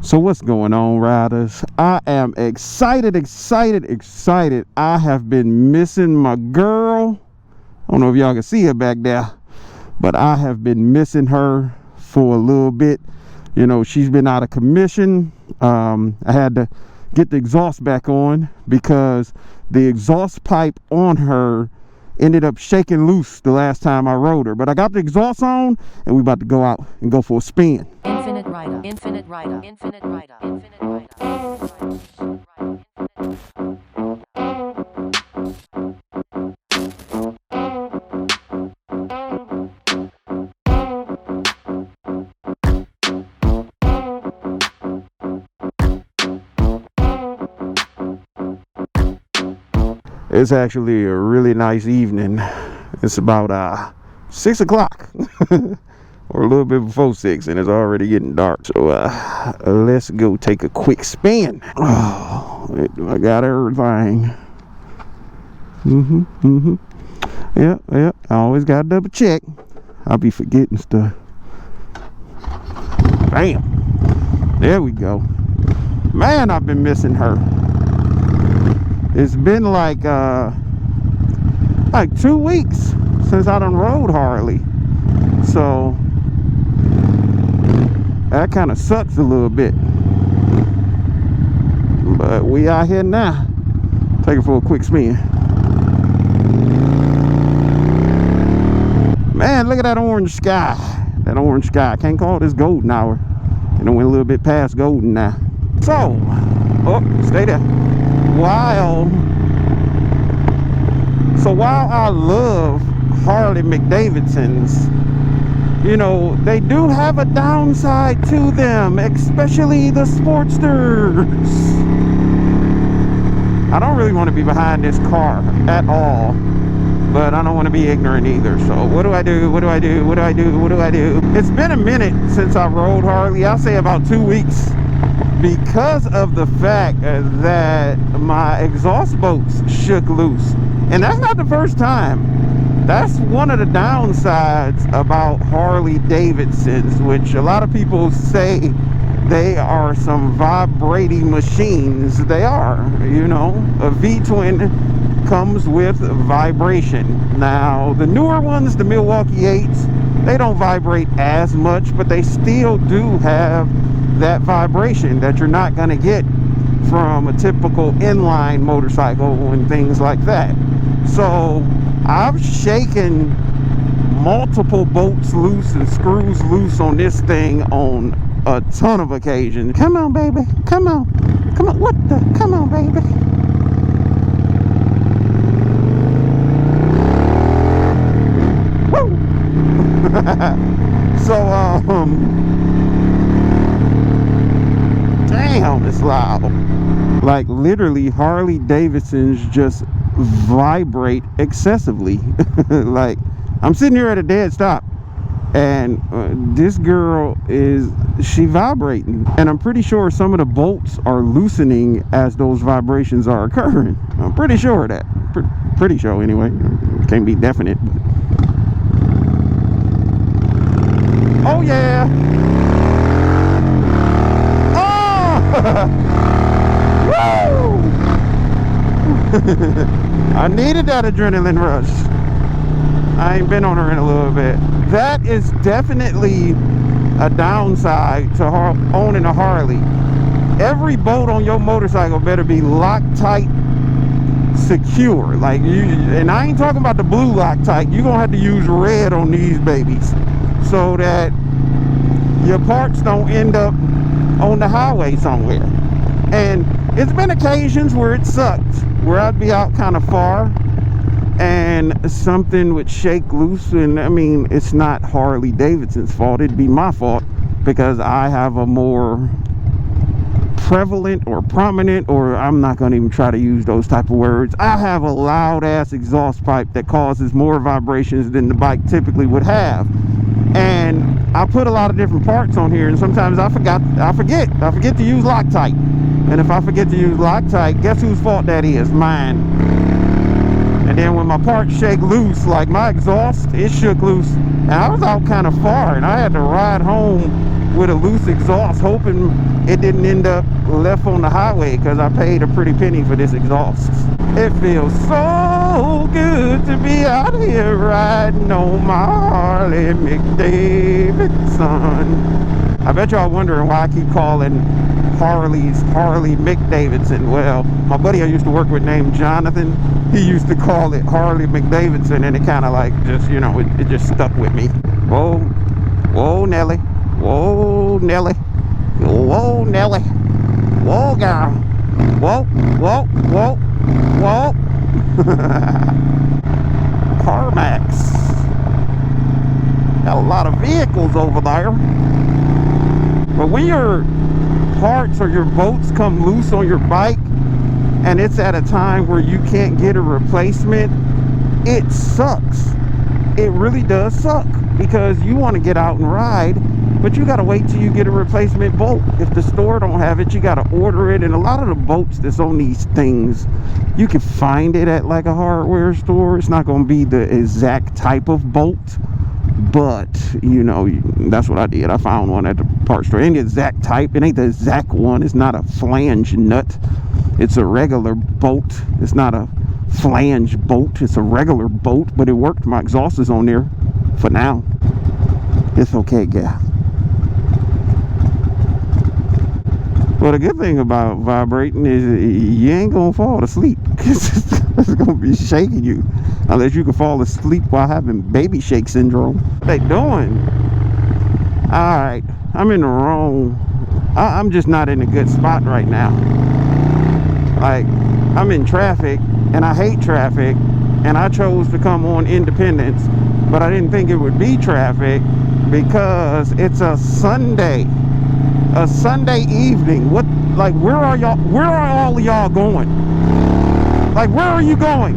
So what's going on, riders? I am excited. I have been missing my girl. I don't know if y'all can see her back there, but I have been missing her for a little bit. You know, she's been out of commission. I had to get the exhaust back on because the exhaust pipe on her ended up shaking loose the last time I rode her. But I got the exhaust on and we about to go out and go for a spin. Infinit Ryda, Infinit Ryda, Infinit Ryda, Infinit Ryda. It's actually a really nice evening. It's about 6 o'clock or a little bit before 6, and it's already getting dark. So let's go take a quick spin. Oh, I got everything. Yep. I always gotta double check. I'll be forgetting stuff. Bam. There we go. Man, I've been missing her. It's been like 2 weeks since I done rode Harley. So that kind of sucks a little bit. But we out here now. Take it for a quick spin. Man, look at that orange sky. That orange sky. Can't call this golden hour. And it went a little bit past golden now. So, oh, stay there. While I love Harley-Davidsons, you know, they do have a downside to them, especially the Sportsters. I don't really want to be behind this car at all, but I don't want to be ignorant either. So what do I do? It's been a minute since I rode Harley. I'll say about 2 weeks, because of the fact that my exhaust bolts shook loose. And that's not the first time. That's one of the downsides about Harley-Davidsons, which a lot of people say they are some vibrating machines. They are, you know. A V-twin comes with vibration. Now, the newer ones, the Milwaukee 8s, they don't vibrate as much, but they still do have that vibration that you're not going to get from a typical inline motorcycle and things like that. So I've shaken multiple bolts loose and screws loose on this thing on a ton of occasions. Come on, baby. Come on. What the? Come on, baby. Woo! So, damn, it's loud. Like, literally, Harley-Davidsons just vibrate excessively. Like, I'm sitting here at a dead stop, and this girl she vibrating, and I'm pretty sure some of the bolts are loosening as those vibrations are occurring. I'm pretty sure of that. Pretty sure, anyway. Can't be definite, but... Oh, yeah. Woo! I needed that adrenaline rush. I ain't been on her in a little bit. That is definitely a downside to owning a Harley. Every bolt on your motorcycle better be Loctite secure. Like, and I ain't talking about the blue Loctite. You're gonna have to use red on these babies so that your parts don't end up on the highway somewhere. And it's been occasions where it sucked, where I'd be out kind of far and something would shake loose, and I mean, it's not Harley-Davidson's fault, it'd be my fault because I have a more prevalent or prominent, or I'm not going to even try to use those type of words, I have a loud ass exhaust pipe that causes more vibrations than the bike typically would have. And I put a lot of different parts on here, and sometimes I forget to use Loctite. And if I forget to use Loctite, guess whose fault that is? Mine. And then when my parts shake loose, like my exhaust, it shook loose, and I was out kind of far, and I had to ride home with a loose exhaust, hoping it didn't end up left on the highway, because I paid a pretty penny for this exhaust. It feels so good to be out here riding on my Harley-Davidson. I bet y'all wondering why I keep calling Harleys Harley McDavidson. Well, my buddy I used to work with named Jonathan, he used to call it Harley McDavidson, and it kind of like just, you know, it just stuck with me. Whoa, whoa, Nelly. Whoa, Nelly. Whoa, Nelly. Whoa, girl. Whoa, whoa, whoa, whoa. CarMax. Got a lot of vehicles over there. But when your parts or your bolts come loose on your bike, and it's at a time where you can't get a replacement, it sucks. It really does suck, because you want to get out and ride, but you got to wait till you get a replacement bolt. If the store don't have it, you got to order it. And a lot of the bolts that's on these things, you can find it at like a hardware store. It's not going to be the exact type of bolt, but you know, that's what I did. I found one at the parts store. It ain't the exact type, it ain't the exact one. It's not a flange nut, it's a regular bolt. It's not a flange bolt, it's a regular bolt, but it worked. My exhaust is on there for now. It's okay, gal. Well, the good thing about vibrating is you ain't gonna fall asleep. It's gonna be shaking you, unless you can fall asleep while having baby shake syndrome. What they doing? All right, I'm in the wrong. I'm just not in a good spot right now. Like, I'm in traffic, and I hate traffic, and I chose to come on Independence, but I didn't think it would be traffic because it's a Sunday evening. What, like, where are y'all? Where are all of y'all going? Like, where are you going?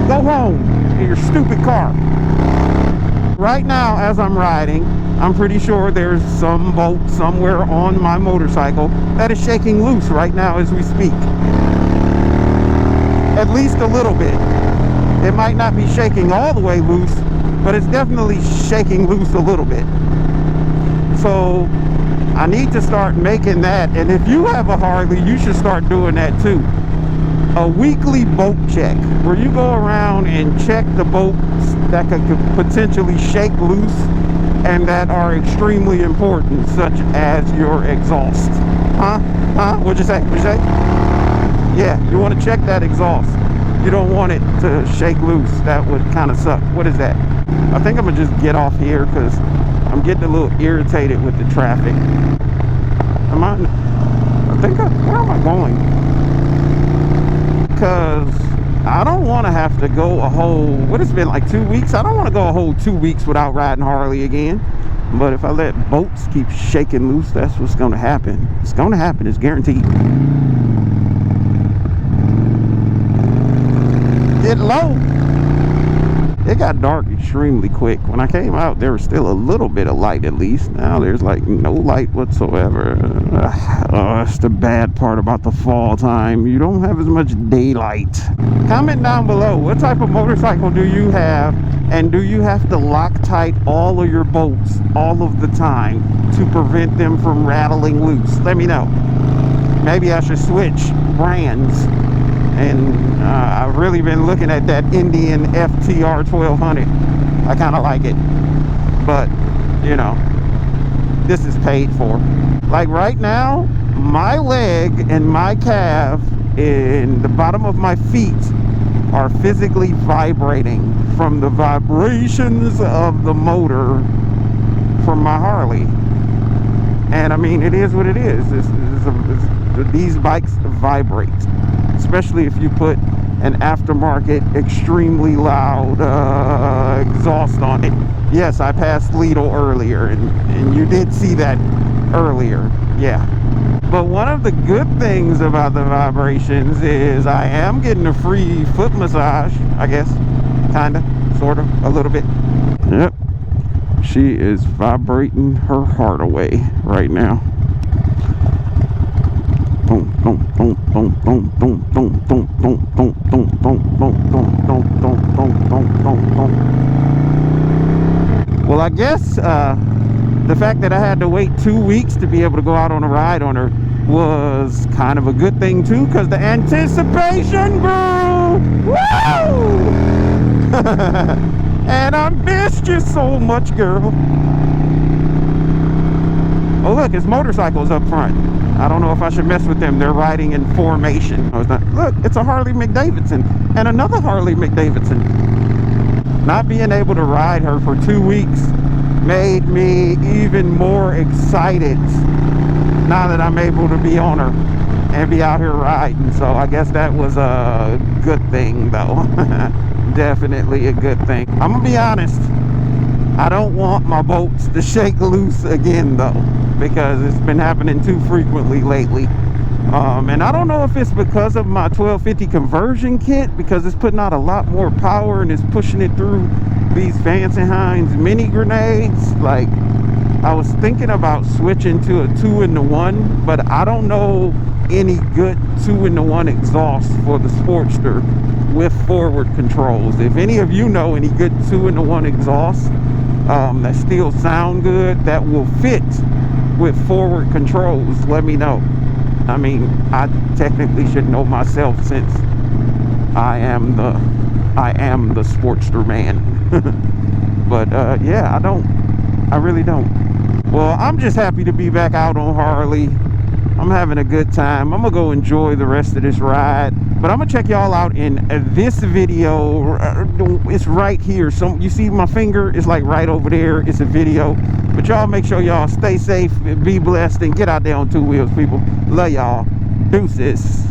Go home in your stupid car. Right now, as I'm riding, I'm pretty sure there's some bolt somewhere on my motorcycle that is shaking loose right now as we speak. At least a little bit. It might not be shaking all the way loose, but it's definitely shaking loose a little bit. So I need to start making that. And if you have a Harley, you should start doing that too. A weekly bolt check, where you go around and check the bolts that could potentially shake loose and that are extremely important, such as your exhaust. What'd you say? Yeah, you want to check that exhaust. You don't want it to shake loose. That would kind of suck. What is that? I think I'm gonna just get off here because I'm getting a little irritated with the traffic. Where am I going? Because I don't want to have to go a whole, what has it been, like 2 weeks? I don't want to go a whole 2 weeks without riding Harley again. But if I let bolts keep shaking loose, that's what's going to happen. It's going to happen. It's guaranteed. Get low. It got dark extremely quick. When I came out, there was still a little bit of light at least. Now there's like no light whatsoever. That's the bad part about the fall time. You don't have as much daylight. Comment down below, what type of motorcycle do you have? And do you have to Loctite all of your bolts all of the time to prevent them from rattling loose? Let me know. Maybe I should switch brands. And I've really been looking at that Indian FTR 1200. I kind of like it, but you know, this is paid for. Like right now, my leg and my calf and the bottom of my feet are physically vibrating from the vibrations of the motor from my Harley. And I mean, it is what it is. These bikes vibrate, especially if you put an aftermarket extremely loud exhaust on it. Yes, I passed Lidl earlier, and you did see that earlier. Yeah. But one of the good things about the vibrations is I am getting a free foot massage, I guess. Kinda, sorta, a little bit. Yep. She is vibrating her heart away right now. Well, I guess the fact that I had to wait 2 weeks to be able to go out on a ride on her was kind of a good thing too, because the anticipation grew. Woo! And I missed you so much, girl. Oh look, it's motorcycles up front. I don't know if I should mess with them. They're riding in formation. Oh, it's not. Look, it's a Harley-Davidson and another Harley-Davidson. Not being able to ride her for 2 weeks made me even more excited now that I'm able to be on her and be out here riding. So I guess that was a good thing though. Definitely a good thing. I'm gonna be honest, I don't want my bolts to shake loose again though, because it's been happening too frequently lately. And I don't know if it's because of my 1250 conversion kit, because it's putting out a lot more power and it's pushing it through these Fancy Hines mini grenades. Like, I was thinking about switching to a 2-in-1, but I don't know any good 2-in-1 exhaust for the Sportster with forward controls. If any of you know any good 2-in-1 exhausts that still sound good, that will fit with forward controls, let me know. I mean, I technically should know myself, since I am the Sportster man. But yeah, I really don't. Well, I'm just happy to be back out on Harley. I'm having a good time. I'm gonna go enjoy the rest of this ride, but I'm gonna check y'all out in this video. It's right here. So you see my finger is like right over there. It's a video. But y'all make sure y'all stay safe, be blessed, and get out there on 2 wheels, people. Love y'all. Deuces.